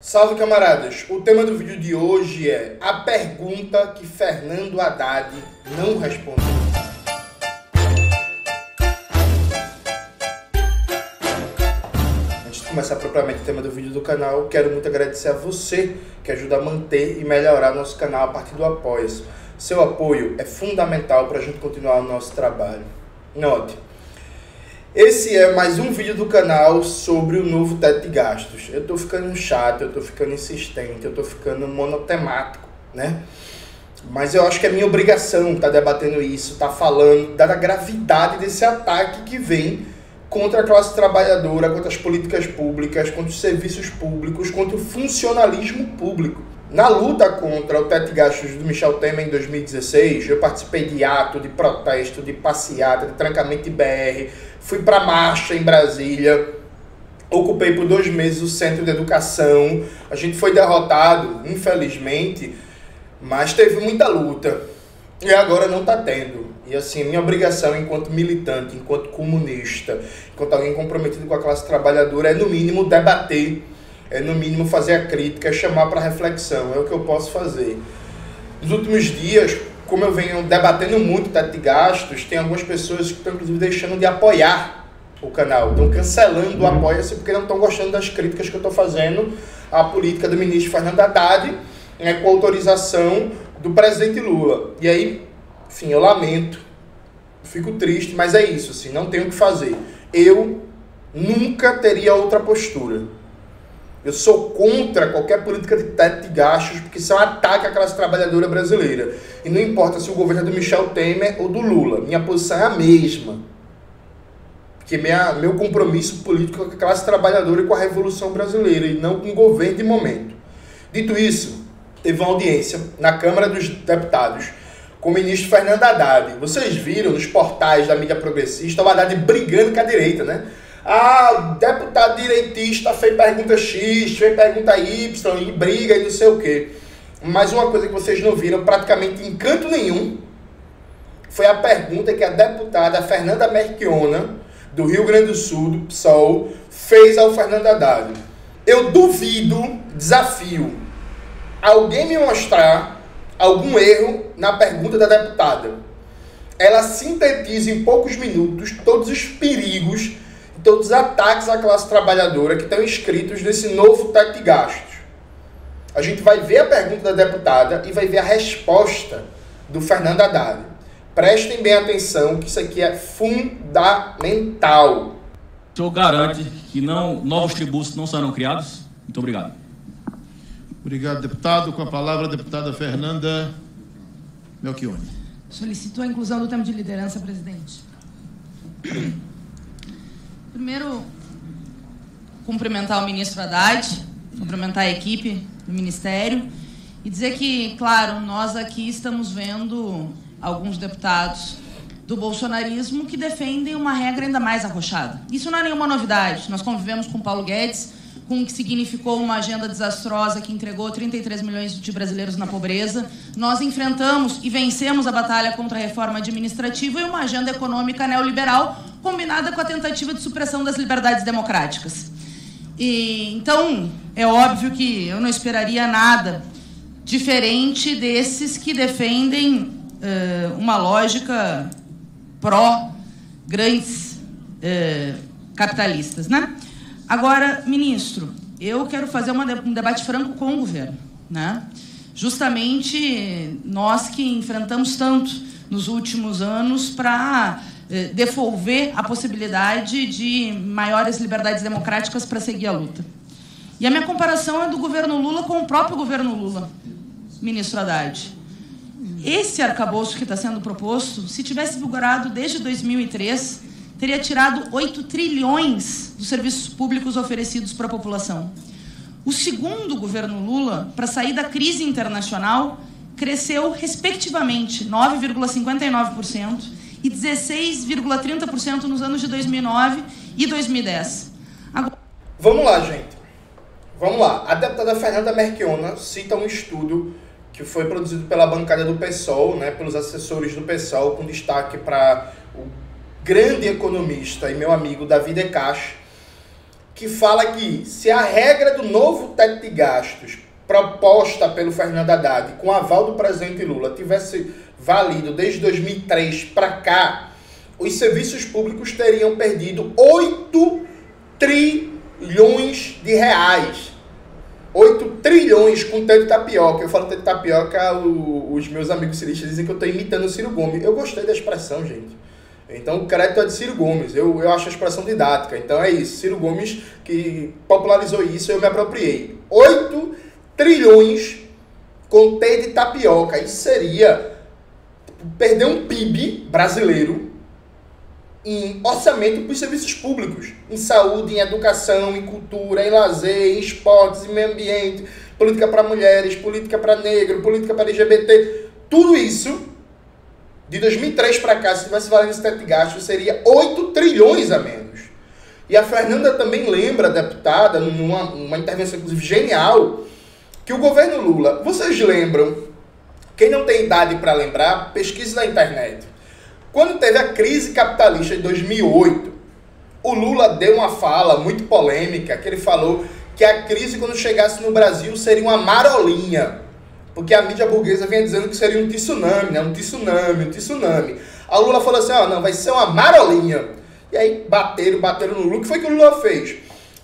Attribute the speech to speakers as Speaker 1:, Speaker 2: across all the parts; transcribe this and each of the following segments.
Speaker 1: Salve, camaradas! O tema do vídeo de hoje é a pergunta que Fernando Haddad não respondeu. Antes de começar propriamente o tema do vídeo do canal, quero muito agradecer a você que ajuda a manter e melhorar nosso canal a partir do Apoia-se. Seu apoio é fundamental para a gente continuar o nosso trabalho. Note, esse é mais um vídeo do canal sobre o novo teto de gastos. Eu tô ficando chato, eu tô ficando insistente, eu tô ficando monotemático, né? Mas eu acho que é minha obrigação estar debatendo isso, estar falando da gravidade desse ataque que vem contra a classe trabalhadora, contra as políticas públicas, contra os serviços públicos, contra o funcionalismo público. Na luta contra o teto de gastos do Michel Temer em 2016, eu participei de ato, de protesto, de passeata, de trancamento de BR, fui para marcha em Brasília, ocupei por 2 meses o Centro de Educação. A gente foi derrotado, infelizmente, mas teve muita luta. E agora não está tendo. E assim, minha obrigação enquanto militante, enquanto comunista, enquanto alguém comprometido com a classe trabalhadora, é no mínimo debater, é no mínimo fazer a crítica, chamar para reflexão. É o que eu posso fazer. Nos últimos dias, como eu venho debatendo muito o teto de gastos, tem algumas pessoas que estão inclusive deixando de apoiar o canal, estão cancelando o Apoia-se porque não estão gostando das críticas que eu estou fazendo à política do ministro Fernando Haddad, né, com autorização do presidente Lula. E aí, enfim, eu lamento, fico triste, mas é isso, assim, não tenho o que fazer. Eu nunca teria outra postura. Eu sou contra qualquer política de teto de gastos, porque isso é um ataque à classe trabalhadora brasileira. E não importa se o governo é do Michel Temer ou do Lula, minha posição é a mesma. Porque meu compromisso político é com a classe trabalhadora e com a Revolução Brasileira, e não com o governo de momento. Dito isso, teve uma audiência na Câmara dos Deputados com o ministro Fernando Haddad. Vocês viram nos portais da mídia progressista o Haddad brigando com a direita, né? Ah, deputado direitista fez pergunta X, fez pergunta Y, e briga e não sei o quê. Mas uma coisa que vocês não viram praticamente em canto nenhum foi a pergunta que a deputada Fernanda Melchiona, do Rio Grande do Sul, do PSOL, fez ao Fernando Haddad. Eu duvido, desafio, alguém me mostrar algum erro na pergunta da deputada. Ela sintetiza em poucos minutos todos os perigos, todos os ataques à classe trabalhadora que estão inscritos nesse novo teto de gastos. A gente vai ver a pergunta da deputada e vai ver a resposta do Fernando Haddad. Prestem bem atenção que isso aqui é fundamental.
Speaker 2: O senhor garante que novos tributos não serão criados? Muito obrigado.
Speaker 3: Obrigado, deputado. Com a palavra, a deputada Fernanda Melchiona.
Speaker 4: Solicito a inclusão do termo de liderança, presidente. Primeiro, cumprimentar o ministro Haddad, cumprimentar a equipe do Ministério e dizer que, claro, nós aqui estamos vendo alguns deputados do bolsonarismo que defendem uma regra ainda mais arrochada. Isso não é nenhuma novidade. Nós convivemos com Paulo Guedes, com o que significou uma agenda desastrosa que entregou 33 milhões de brasileiros na pobreza. Nós enfrentamos e vencemos a batalha contra a reforma administrativa e uma agenda econômica neoliberal combinada com a tentativa de supressão das liberdades democráticas. Então, é óbvio que eu não esperaria nada diferente desses que defendem uma lógica pró-grandes capitalistas, né? Agora, ministro, eu quero fazer um debate franco com o governo, né? Justamente nós que enfrentamos tanto nos últimos anos para devolver a possibilidade de maiores liberdades democráticas para seguir a luta. E a minha comparação é do governo Lula com o próprio governo Lula, ministro Haddad. Esse arcabouço que está sendo proposto, se tivesse vigorado desde 2003, teria tirado 8 trilhões dos serviços públicos oferecidos para a população. O segundo governo Lula, para sair da crise internacional, cresceu, respectivamente, 9,59% e 16,30% nos anos de 2009 e 2010. Agora...
Speaker 1: Vamos lá, gente. Vamos lá. A deputada Fernanda Melchiona cita um estudo que foi produzido pela bancada do PSOL, né, pelos assessores do PSOL, com destaque para o grande economista e meu amigo Davi De Cache, que fala que se a regra do novo teto de gastos proposta pelo Fernando Haddad, com aval do presidente Lula, tivesse valido desde 2003 para cá, os serviços públicos teriam perdido 8 trilhões de reais. 8 trilhões com tanto tapioca. Eu falo tanto tapioca, os meus amigos ciristas dizem que eu estou imitando o Ciro Gomes. Eu gostei da expressão, gente. Então o crédito é de Ciro Gomes. Eu acho a expressão didática. Então é isso. Ciro Gomes que popularizou isso, eu me apropriei. 8 trilhões com T de tapioca. Isso seria perder um PIB brasileiro em orçamento para os serviços públicos, em saúde, em educação, em cultura, em lazer, em esportes, em meio ambiente, política para mulheres, política para negro, política para LGBT. Tudo isso, de 2003 para cá, se tivesse valendo esse teto de gastos, seria 8 trilhões a menos. E a Fernanda também lembra, deputada, numa intervenção inclusive genial, que o governo Lula, vocês lembram, quem não tem idade para lembrar, pesquise na internet. Quando teve a crise capitalista de 2008, o Lula deu uma fala muito polêmica, que ele falou que a crise, quando chegasse no Brasil, seria uma marolinha. Porque a mídia burguesa vinha dizendo que seria um tsunami, né? Um tsunami. A Lula falou assim, não, vai ser uma marolinha. E aí bateram no Lula. O que foi que o Lula fez?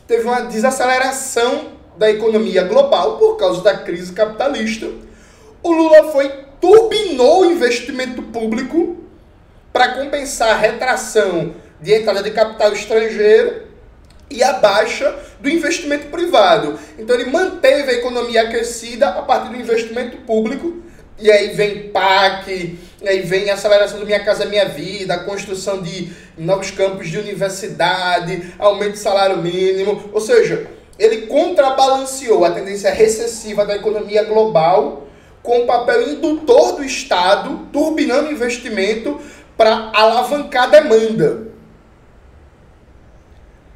Speaker 1: Teve uma desaceleração da economia global por causa da crise capitalista. O Lula turbinou o investimento público para compensar a retração de entrada de capital estrangeiro e a baixa do investimento privado. Então ele manteve a economia aquecida a partir do investimento público, e aí vem PAC, e aí vem a aceleração do Minha Casa Minha Vida, a construção de novos campos de universidade, aumento de salário mínimo, ou seja, ele contrabalanceou a tendência recessiva da economia global com o papel indutor do Estado, turbinando o investimento para alavancar a demanda.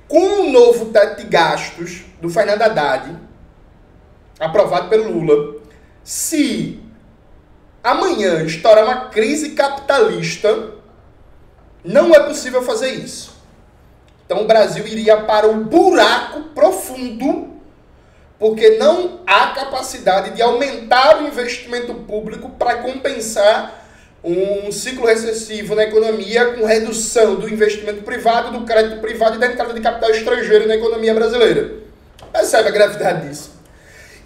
Speaker 1: Com o novo teto de gastos do Fernando Haddad, aprovado pelo Lula, se amanhã estourar uma crise capitalista, não é possível fazer isso. Então o Brasil iria para um buraco profundo, porque não há capacidade de aumentar o investimento público para compensar um ciclo recessivo na economia com redução do investimento privado, do crédito privado e da entrada de capital estrangeiro na economia brasileira. Percebe a gravidade disso?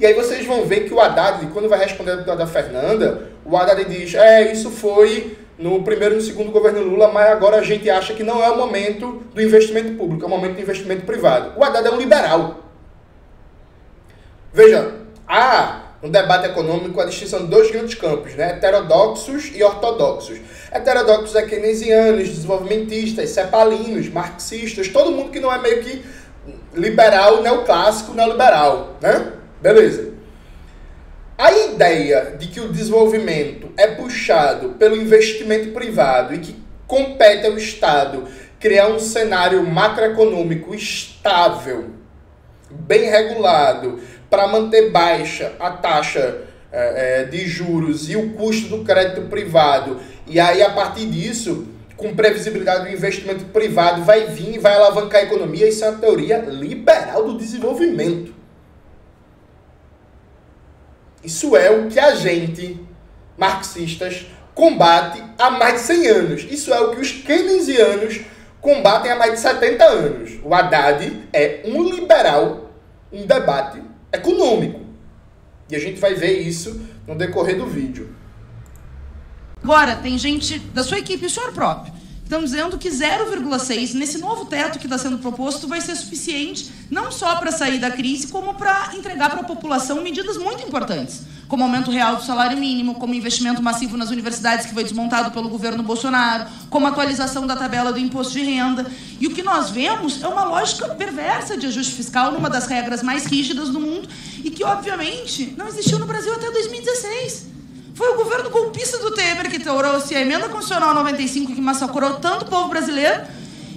Speaker 1: E aí vocês vão ver que o Haddad, quando vai responder a deputada Fernanda, o Haddad diz, isso foi no primeiro e no segundo governo Lula, mas agora a gente acha que não é o momento do investimento público, é o momento do investimento privado. O Haddad é um liberal. Veja, no debate econômico, a distinção de dois grandes campos, né? Heterodoxos e ortodoxos. Heterodoxos é keynesianos, desenvolvimentistas, cepalinos, marxistas, todo mundo que não é meio que liberal, neoclássico, neoliberal, né? Beleza. A ideia de que o desenvolvimento é puxado pelo investimento privado e que compete ao Estado criar um cenário macroeconômico estável, bem regulado, para manter baixa a taxa de juros e o custo do crédito privado. E aí, a partir disso, com previsibilidade do investimento privado, vai vir e vai alavancar a economia. Isso é uma teoria liberal do desenvolvimento. Isso é o que a gente, marxistas, combate há mais de 100 anos. Isso é o que os keynesianos combatem há mais de 70 anos. O Haddad é um liberal, um debate econômico. E a gente vai ver isso no decorrer do vídeo.
Speaker 4: Agora, tem gente da sua equipe, o senhor próprio, estão dizendo que 0,6 nesse novo teto que está sendo proposto vai ser suficiente não só para sair da crise, como para entregar para a população medidas muito importantes, como aumento real do salário mínimo, como investimento massivo nas universidades que foi desmontado pelo governo Bolsonaro, como atualização da tabela do imposto de renda. E o que nós vemos é uma lógica perversa de ajuste fiscal numa das regras mais rígidas do mundo e que, obviamente, não existiu no Brasil até 2016. Foi o governo golpista do Temer que trouxe a emenda constitucional 95 que massacrou tanto o povo brasileiro.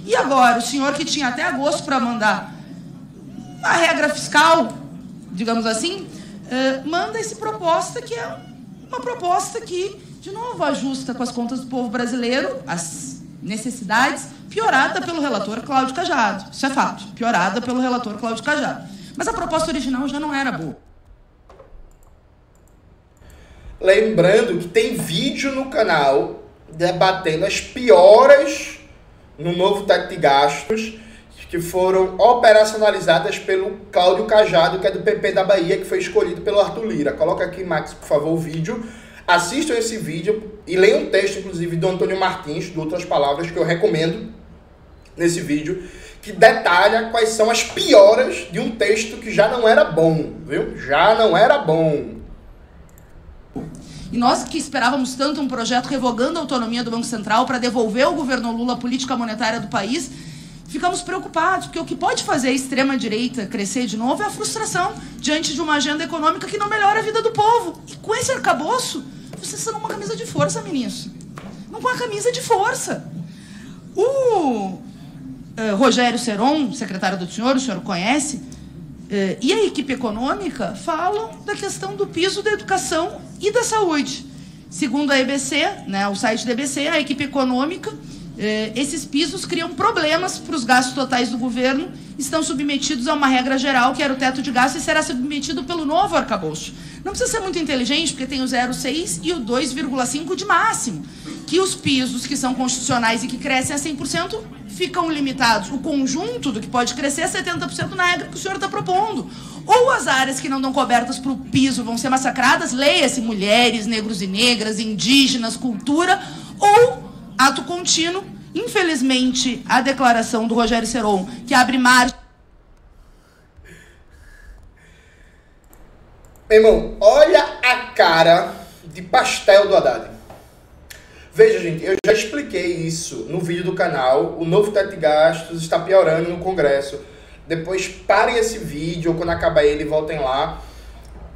Speaker 4: E agora, o senhor que tinha até agosto para mandar a regra fiscal, digamos assim, manda essa proposta que é uma proposta que, de novo, ajusta com as contas do povo brasileiro, as necessidades piorada pelo relator Cláudio Cajado. Isso é fato, piorada pelo relator Cláudio Cajado. Mas a proposta original já não era boa.
Speaker 1: Lembrando que tem vídeo no canal debatendo as pioras no novo teto de gastos que foram operacionalizadas pelo Cláudio Cajado, que é do PP da Bahia, que foi escolhido pelo Arthur Lira. Coloca aqui, Max, por favor, o vídeo. Assistam esse vídeo e leiam um texto, inclusive, do Antônio Martins, de Outras Palavras, que eu recomendo nesse vídeo, que detalha quais são as pioras de um texto que já não era bom, viu? Já não era bom.
Speaker 4: E nós que esperávamos tanto um projeto revogando a autonomia do Banco Central para devolver ao governo Lula a política monetária do país, ficamos preocupados, porque o que pode fazer a extrema-direita crescer de novo é a frustração diante de uma agenda econômica que não melhora a vida do povo. E com esse arcabouço, vocês são uma camisa de força, ministro. Não com a camisa de força. O Rogério Seron, secretário do senhor, o senhor conhece, e a equipe econômica falam da questão do piso da educação e da saúde. Segundo a EBC, né, o site da EBC, a equipe econômica, esses pisos criam problemas para os gastos totais do governo, estão submetidos a uma regra geral, que era o teto de gasto, e será submetido pelo novo arcabouço. Não precisa ser muito inteligente, porque tem o 0,6 e o 2,5 de máximo, que os pisos que são constitucionais e que crescem a 100% ficam limitados. O conjunto do que pode crescer é 70% na regra que o senhor está propondo. Ou as áreas que não estão cobertas para o piso vão ser massacradas, leia-se mulheres, negros e negras, indígenas, cultura, ou ato contínuo. Infelizmente, a declaração do Rogério Seron, que abre margem...
Speaker 1: Meu irmão, olha a cara de pastel do Haddad. Veja, gente, eu já expliquei isso no vídeo do canal. O novo teto de gastos está piorando no Congresso. Depois parem esse vídeo, ou quando acabar ele, voltem lá.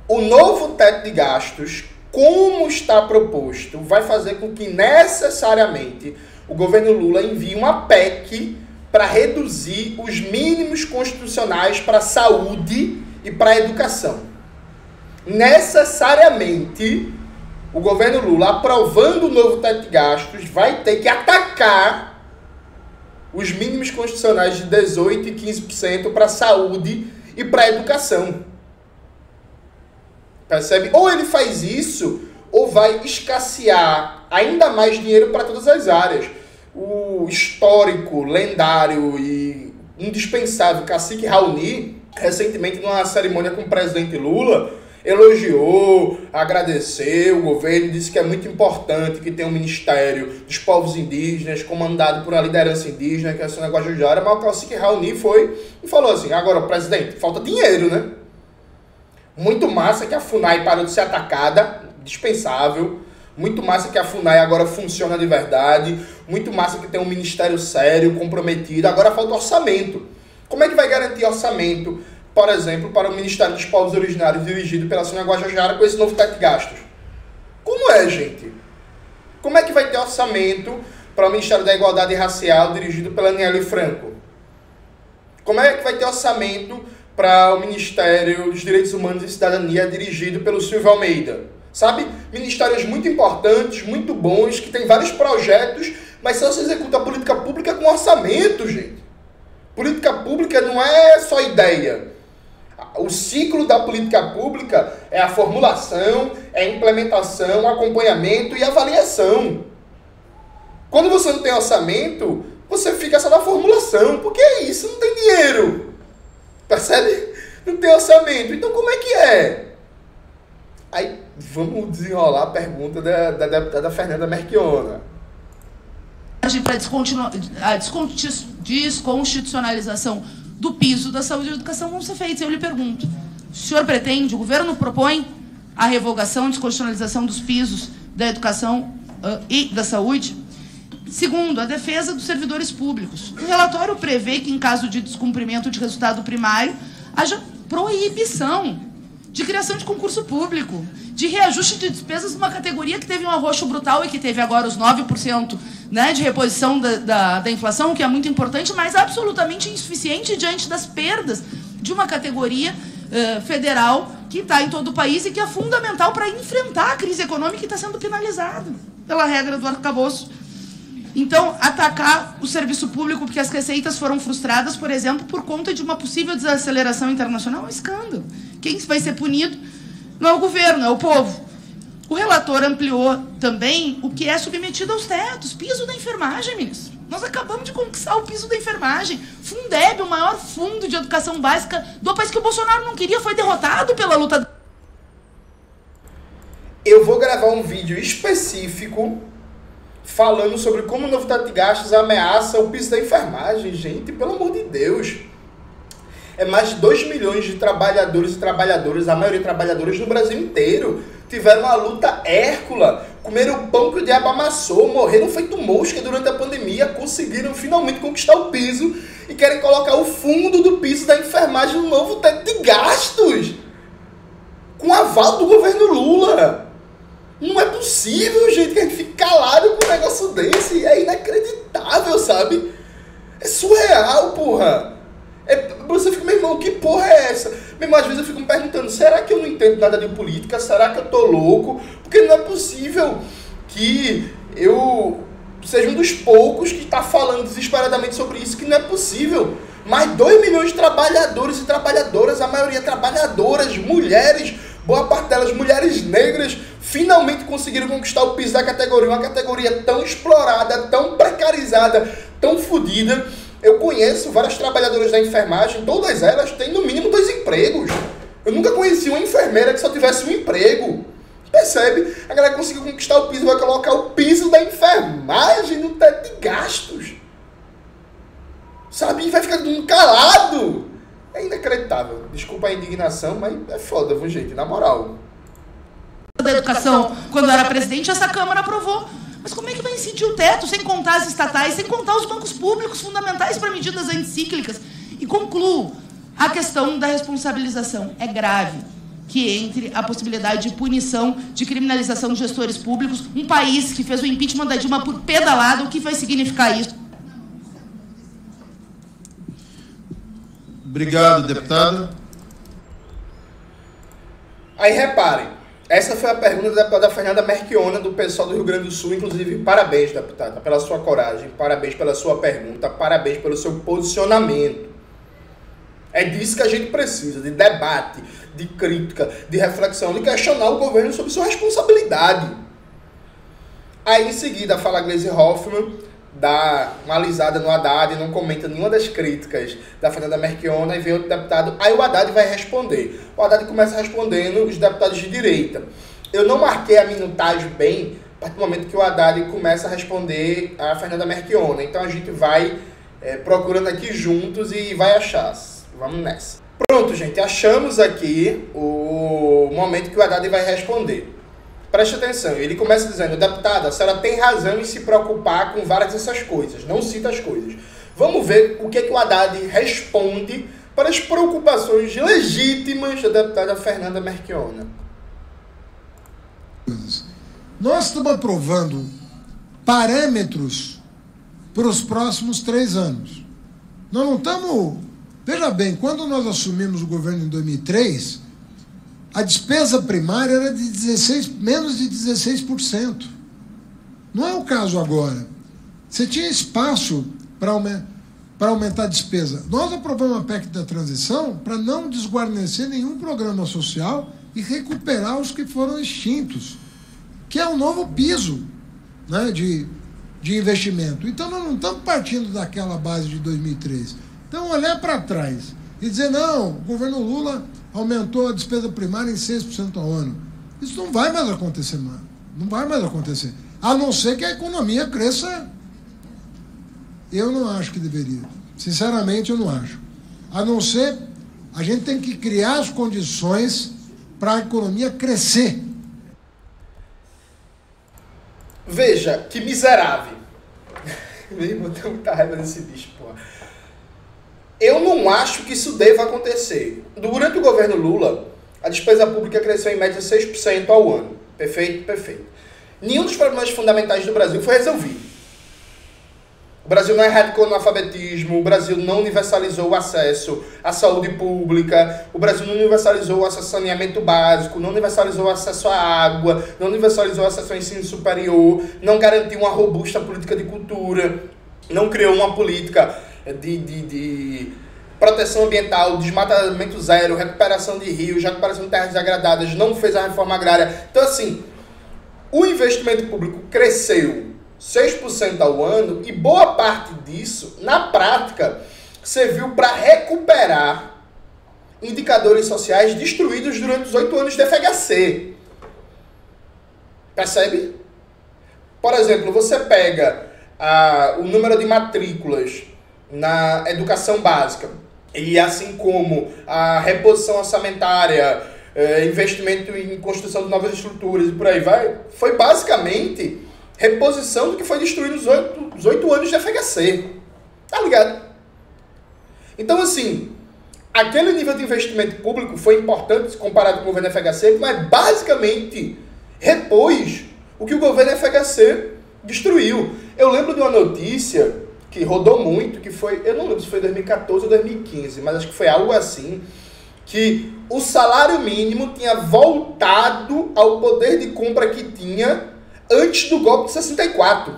Speaker 1: O novo teto de gastos, como está proposto, vai fazer com que necessariamente o governo Lula envie uma PEC para reduzir os mínimos constitucionais para a saúde e para a educação. Necessariamente, o governo Lula, aprovando o novo teto de gastos, vai ter que atacar os mínimos constitucionais de 18% e 15% para a saúde e para a educação. Percebe? Ou ele faz isso, ou vai escassear ainda mais dinheiro para todas as áreas. O histórico, lendário e indispensável cacique Raoni, recentemente numa cerimônia com o presidente Lula, elogiou, agradeceu o governo, disse que é muito importante que tenha um Ministério dos Povos Indígenas, comandado por uma liderança indígena, que é o negócio de Guajajara, mas o cacique Raoni foi e falou assim: agora, presidente, falta dinheiro, né? Muito massa que a FUNAI parou de ser atacada, dispensável. Muito massa que a FUNAI agora funciona de verdade. Muito massa que tem um ministério sério, comprometido. Agora falta orçamento. Como é que vai garantir orçamento, por exemplo, para o Ministério dos Povos Originários dirigido pela Sônia Guajajara com esse novo teto de gastos? Como é, gente? Como é que vai ter orçamento para o Ministério da Igualdade Racial dirigido pela Aniele Franco? Como é que vai ter orçamento para o Ministério dos Direitos Humanos e Cidadania dirigido pelo Silvio Almeida? Sabe? Ministérios muito importantes, muito bons, que tem vários projetos, mas só se executa a política pública com orçamento, gente. Política pública não é só ideia. O ciclo da política pública é a formulação, é a implementação, acompanhamento e avaliação. Quando você não tem orçamento, você fica só na formulação. Porque é isso, não tem dinheiro. Percebe? Não tem orçamento. Então como é que é? Aí vamos desenrolar a pergunta da deputada Fernanda Merchiona.
Speaker 4: Para a desconstitucionalização do piso da saúde e da educação vão ser feitos. Eu lhe pergunto, o senhor pretende, o governo propõe a revogação e desconstitucionalização dos pisos da educação e da saúde? Segundo, a defesa dos servidores públicos. O relatório prevê que, em caso de descumprimento de resultado primário, haja proibição de criação de concurso público, de reajuste de despesas numa categoria que teve um arroxo brutal e que teve agora os 9%, né, de reposição da inflação, que é muito importante, mas absolutamente insuficiente diante das perdas de uma categoria federal que está em todo o país e que é fundamental para enfrentar a crise econômica que está sendo penalizada pela regra do arcabouço. Então, atacar o serviço público porque as receitas foram frustradas, por exemplo, por conta de uma possível desaceleração internacional, é um escândalo. Quem vai ser punido não é o governo, é o povo. O relator ampliou também o que é submetido aos tetos. Piso da enfermagem, ministro. Nós acabamos de conquistar o piso da enfermagem. Fundeb, o maior fundo de educação básica do país que o Bolsonaro não queria, foi derrotado pela luta.
Speaker 1: Eu vou gravar um vídeo específico falando sobre como o novo teto de gastos ameaça o piso da enfermagem. Gente, pelo amor de Deus. É mais de 2 milhões de trabalhadores e trabalhadoras, a maioria trabalhadores no Brasil inteiro, tiveram uma luta hércula, comeram o pão que o diabo amassou, morreram feito mosca durante a pandemia, conseguiram finalmente conquistar o piso e querem colocar o fundo do piso da enfermagem no novo teto de gastos, com aval do governo Lula. Não é possível, gente, que a gente fique calado com um negócio desse. É inacreditável, sabe? É surreal, porra. Você fica, meu irmão, que porra é essa? Meu irmão, às vezes eu fico me perguntando, será que eu não entendo nada de política? Será que eu tô louco? Porque não é possível que eu seja um dos poucos que está falando desesperadamente sobre isso, que não é possível. Mais 2 milhões de trabalhadores e trabalhadoras, a maioria trabalhadoras, mulheres, boa parte delas mulheres negras, finalmente conseguiram conquistar o piso da categoria, uma categoria tão explorada, tão precarizada, tão fodida. Eu conheço várias trabalhadoras da enfermagem, todas elas têm no mínimo 2 empregos. Eu nunca conheci uma enfermeira que só tivesse um emprego. Percebe? A galera conseguiu conquistar o piso, vai colocar o piso da enfermagem no teto de gastos. Sabe? E vai ficar todo mundo calado. É inacreditável. Desculpa a indignação, mas é foda, viu, gente? Na moral.
Speaker 4: Da educação, quando era presidente, essa Câmara aprovou. Mas como é que vai incidir o teto, sem contar as estatais, sem contar os bancos públicos fundamentais para medidas anticíclicas? E concluo, a questão da responsabilização é grave, que entre a possibilidade de punição, de criminalização de gestores públicos, um país que fez o impeachment da Dilma por pedalada, o que vai significar isso?
Speaker 3: Obrigado, deputado.
Speaker 1: Aí reparem, essa foi a pergunta da deputada Fernanda Merchiona, do pessoal do Rio Grande do Sul. Inclusive, parabéns, deputada, pela sua coragem, parabéns pela sua pergunta, parabéns pelo seu posicionamento. É disso que a gente precisa, de debate, de crítica, de reflexão, de questionar o governo sobre sua responsabilidade. Aí, em seguida, fala a Gleisi Hoffmann, dá uma alisada no Haddad e não comenta nenhuma das críticas da Fernanda Merchiona, e vem outro deputado, aí o Haddad vai responder. O Haddad começa respondendo os deputados de direita. Eu não marquei a minutagem bem, a partir do momento que o Haddad começa a responder a Fernanda Merchiona. Então a gente vai procurando aqui juntos e vai achar. Vamos nessa. Pronto, gente, achamos aqui o momento que o Haddad vai responder. Preste atenção, ele começa dizendo, deputada, a senhora tem razão em se preocupar com várias dessas coisas, não cita as coisas. Vamos ver o que o Haddad responde para as preocupações legítimas da deputada Fernanda Merchiona.
Speaker 5: Nós estamos aprovando parâmetros para os próximos 3 anos. Nós não estamos... Veja bem, quando nós assumimos o governo em 2003... a despesa primária era de menos de 16%. Não é o caso agora. Você tinha espaço para aumentar a despesa. Nós aprovamos a PEC da transição para não desguarnecer nenhum programa social e recuperar os que foram extintos, que é um novo piso, né, de investimento. Então, nós não estamos partindo daquela base de 2003. Então, olhar para trás e dizer, não, o governo Lula aumentou a despesa primária em 6% ao ano. Isso não vai mais acontecer, mano. Não vai mais acontecer. A não ser que a economia cresça. Eu não acho que deveria. Sinceramente, eu não acho. A não ser, a gente tem que criar as condições para a economia crescer.
Speaker 1: Veja, que miserável. Meu irmão, tem muita raiva desse bicho, porra. Eu não acho que isso deva acontecer. Durante o governo Lula, a despesa pública cresceu em média 6% ao ano. Perfeito? Perfeito. Nenhum dos problemas fundamentais do Brasil foi resolvido. O Brasil não erradicou o analfabetismo, o Brasil não universalizou o acesso à saúde pública, o Brasil não universalizou o acesso ao saneamento básico, não universalizou o acesso à água, não universalizou o acesso ao ensino superior, não garantiu uma robusta política de cultura, não criou uma política de proteção ambiental, desmatamento zero, recuperação de rios, recuperação de terras degradadas, não fez a reforma agrária. Então, assim, o investimento público cresceu 6% ao ano, e boa parte disso, na prática, serviu para recuperar indicadores sociais destruídos durante os 8 anos de FHC. Percebe? Por exemplo, você pega o número de matrículas na educação básica, e assim como a reposição orçamentária, investimento em construção de novas estruturas e por aí vai, foi basicamente reposição do que foi destruído nos 8 anos de FHC. Tá ligado? Então, assim, aquele nível de investimento público foi importante comparado com o governo FHC, mas basicamente repôs o que o governo FHC destruiu. Eu lembro de uma notícia que rodou muito, que foi, eu não lembro se foi 2014 ou 2015, mas acho que foi algo assim, que o salário mínimo tinha voltado ao poder de compra que tinha antes do golpe de 64.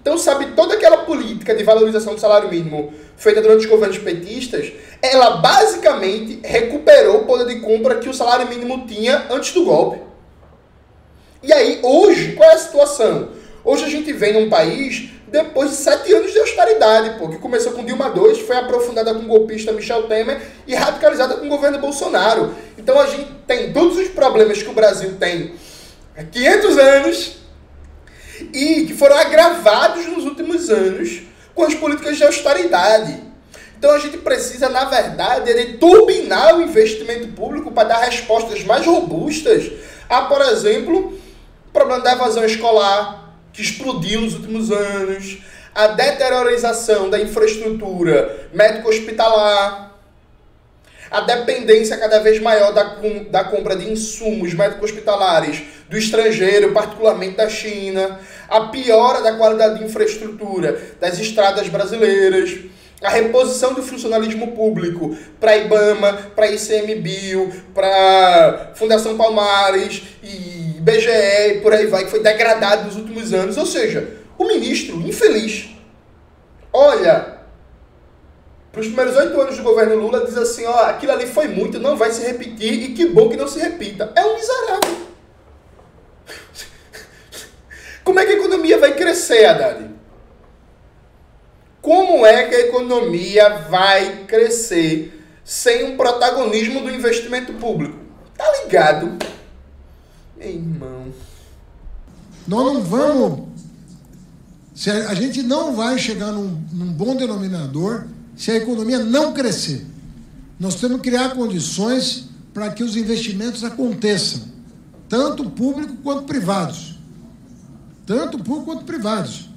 Speaker 1: Então, sabe, toda aquela política de valorização do salário mínimo feita durante os governos petistas, ela basicamente recuperou o poder de compra que o salário mínimo tinha antes do golpe. E aí, hoje, qual é a situação? Hoje a gente vem num país depois de 7 anos de austeridade, que começou com Dilma II, foi aprofundada com o golpista Michel Temer e radicalizada com o governo Bolsonaro. Então a gente tem todos os problemas que o Brasil tem há 500 anos e que foram agravados nos últimos anos com as políticas de austeridade. Então a gente precisa, na verdade, de turbinar o investimento público para dar respostas mais robustas a, por exemplo, o problema da evasão escolar, que explodiu nos últimos anos, a deteriorização da infraestrutura médico-hospitalar, a dependência cada vez maior da compra de insumos médico-hospitalares do estrangeiro, particularmente da China, a piora da qualidade de infraestrutura das estradas brasileiras, a reposição do funcionalismo público para a IBAMA, para a ICMBio, para a Fundação Palmares e IBGE e por aí vai, que foi degradado nos últimos anos. Ou seja, o ministro infeliz olha para os primeiros 8 anos do governo Lula e diz assim, ó, aquilo ali foi muito, não vai se repetir e que bom que não se repita. É um miserável. Como é que a economia vai crescer, Haddad? Como é que a economia vai crescer sem um protagonismo do investimento público? Tá ligado? Meu irmão.
Speaker 5: Nós não vamos... A gente não vai chegar num bom denominador se a economia não crescer. Nós temos que criar condições para que os investimentos aconteçam, tanto público quanto privados. Tanto público quanto privados.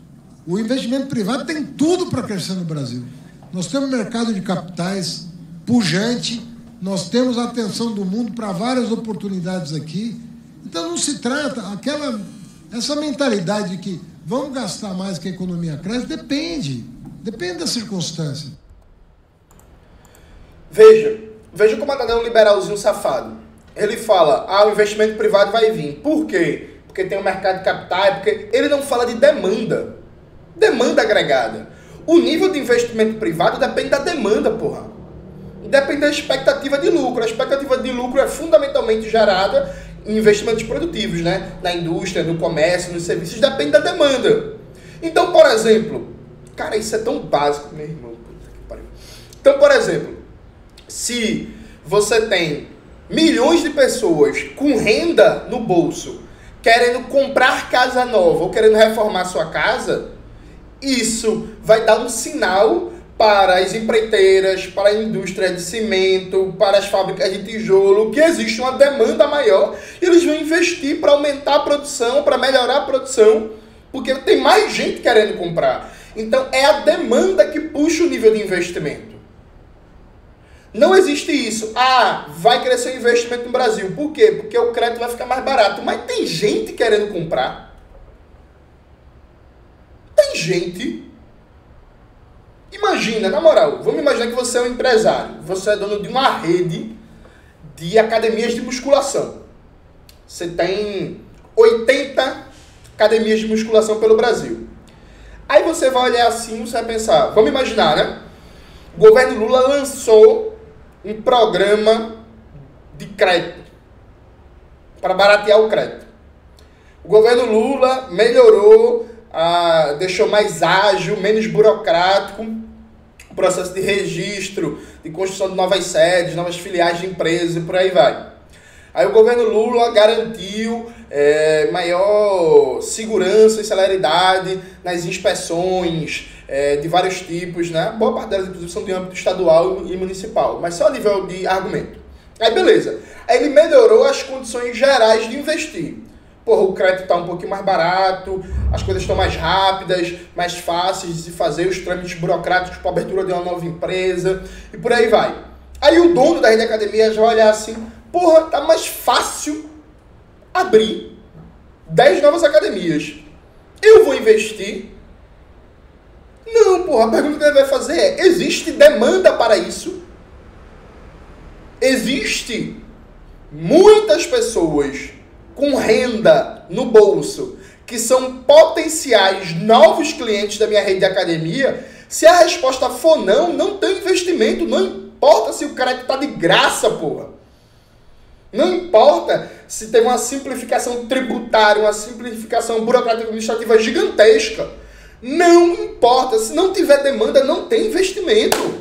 Speaker 5: O investimento privado tem tudo para crescer no Brasil. Nós temos mercado de capitais pujante, nós temos a atenção do mundo para várias oportunidades aqui. Então não se trata, essa mentalidade de que vamos gastar mais que a economia cresce, depende da circunstância.
Speaker 1: Veja como é um liberalzinho safado. Ele fala, o investimento privado vai vir. Por quê? Porque tem o mercado de capitais, porque ele não fala de demanda. Demanda agregada. O nível de investimento privado depende da demanda, porra. Depende da expectativa de lucro. A expectativa de lucro é fundamentalmente gerada em investimentos produtivos, né? Na indústria, no comércio, nos serviços. Depende da demanda. Então, por exemplo... Cara, isso é tão básico, meu irmão. Puta que pariu. Então, por exemplo, se você tem milhões de pessoas com renda no bolso querendo comprar casa nova ou querendo reformar sua casa... Isso vai dar um sinal para as empreiteiras, para a indústria de cimento, para as fábricas de tijolo, que existe uma demanda maior. E eles vão investir para aumentar a produção, para melhorar a produção, porque tem mais gente querendo comprar. Então, é a demanda que puxa o nível de investimento. Não existe isso. Vai crescer o investimento no Brasil. Por quê? Porque o crédito vai ficar mais barato. Mas tem gente querendo comprar. Tem gente. Imagina, na moral, vamos imaginar que você é um empresário, você é dono de uma rede de academias de musculação. Você tem 80 academias de musculação pelo Brasil. Aí você vai olhar assim, você vai pensar, vamos imaginar, né? O governo Lula lançou um programa de crédito para baratear o crédito. O governo Lula melhorou, deixou mais ágil, menos burocrático o processo de registro, de construção de novas sedes, novas filiais de empresas e por aí vai. Aí o governo Lula garantiu maior segurança e celeridade nas inspeções de vários tipos, né? Boa parte delas, inclusive, são de âmbito estadual e municipal, mas só a nível de argumento. Aí beleza. Aí ele melhorou as condições gerais de investir. Porra, o crédito está um pouquinho mais barato, as coisas estão mais rápidas, mais fáceis de se fazer, os trâmites burocráticos para abertura de uma nova empresa e por aí vai. Aí o dono da rede de academias vai olhar assim, porra, tá mais fácil abrir 10 novas academias. Eu vou investir? Não, porra, a pergunta que ele vai fazer é, existe demanda para isso? Existe muitas pessoas com renda no bolso, que são potenciais novos clientes da minha rede de academia? Se a resposta for não, não tem investimento, não importa se o crédito está de graça, porra. Não importa se teve uma simplificação tributária, uma simplificação burocrática administrativa gigantesca. Não importa, se não tiver demanda, não tem investimento.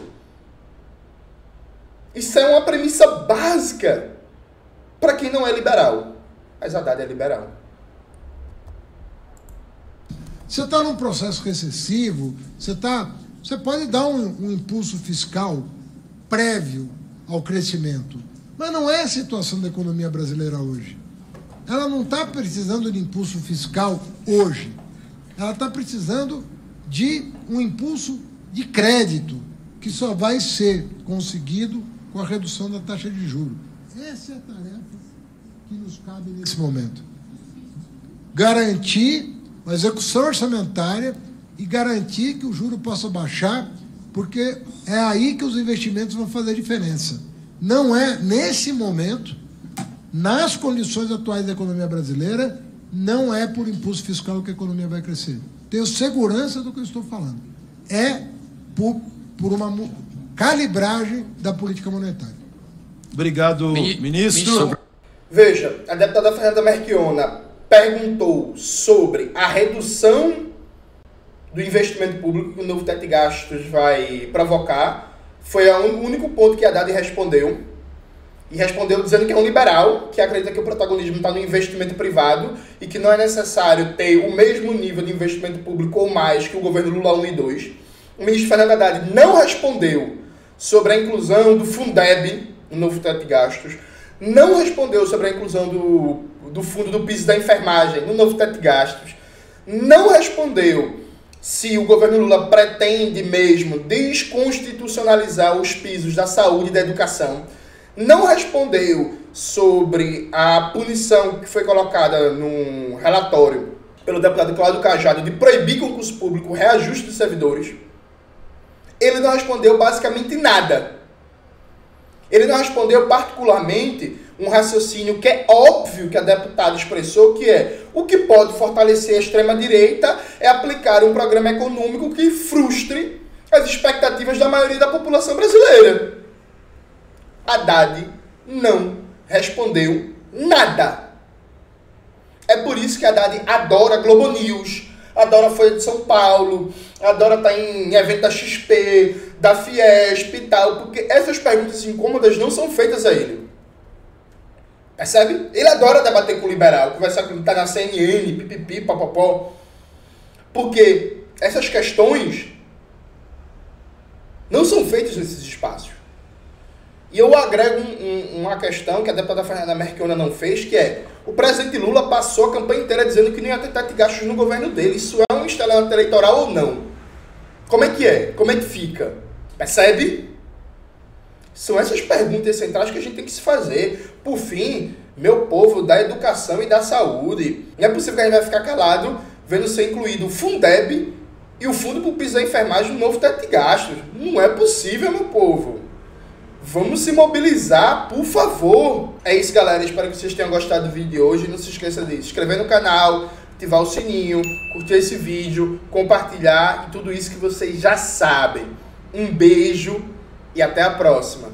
Speaker 1: Isso é uma premissa básica para quem não é liberal. Mas Haddad é liberal.
Speaker 5: Você está num processo recessivo, você pode dar um impulso fiscal prévio ao crescimento, mas não é a situação da economia brasileira hoje. Ela não está precisando de impulso fiscal hoje. Ela está precisando de um impulso de crédito, que só vai ser conseguido com a redução da taxa de juros. Essa é a tarefa que nos cabe nesse momento. Garantir a execução orçamentária e garantir que o juro possa baixar, porque é aí que os investimentos vão fazer diferença. Não é, nesse momento, nas condições atuais da economia brasileira, não é por impulso fiscal que a economia vai crescer. Tenho segurança do que eu estou falando. É por uma calibragem da política monetária.
Speaker 3: Obrigado, ministro.
Speaker 1: Veja, a deputada Fernanda Melchiona perguntou sobre a redução do investimento público que o novo teto de gastos vai provocar. Foi o único ponto que a Haddad respondeu. E respondeu dizendo que é um liberal, que acredita que o protagonismo está no investimento privado e que não é necessário ter o mesmo nível de investimento público ou mais que o governo Lula 1 e 2. O ministro Fernando Haddad não respondeu sobre a inclusão do Fundeb no novo teto de gastos, não respondeu sobre a inclusão do fundo do piso da enfermagem no novo teto de gastos, não respondeu se o governo Lula pretende mesmo desconstitucionalizar os pisos da saúde e da educação, não respondeu sobre a punição que foi colocada num relatório pelo deputado Cláudio Cajado de proibir concurso público, reajuste de servidores. Ele não respondeu basicamente nada. Ele não respondeu particularmente um raciocínio que é óbvio que a deputada expressou, que é o que pode fortalecer a extrema-direita é aplicar um programa econômico que frustre as expectativas da maioria da população brasileira. Haddad não respondeu nada. É por isso que Haddad adora Globo News, adora Folha de São Paulo, adora estar em evento da XP, da Fiesp e tal, porque essas perguntas incômodas não são feitas a ele. Percebe? Ele adora debater com o liberal, conversar com ele, tá na CNN, pipipi, papapó. Porque essas questões não são feitas nesses espaços. E eu agrego uma questão que a deputada Fernanda Melchiona não fez, que é, o presidente Lula passou a campanha inteira dizendo que não ia ter teto de gastos no governo dele. Isso é um estelionato eleitoral ou não? Como é que é? Como é que fica? Percebe? São essas perguntas centrais que a gente tem que se fazer. Por fim, meu povo da educação e da saúde. Não é possível que a gente vai ficar calado vendo ser incluído o Fundeb E o fundo para o piso da enfermagem, um novo teto de gastos. Não é possível, meu povo. Vamos se mobilizar, por favor. É isso, galera. Espero que vocês tenham gostado do vídeo de hoje. Não se esqueça de se inscrever no canal, ativar o sininho, curtir esse vídeo, compartilhar e tudo isso que vocês já sabem. Um beijo e até a próxima.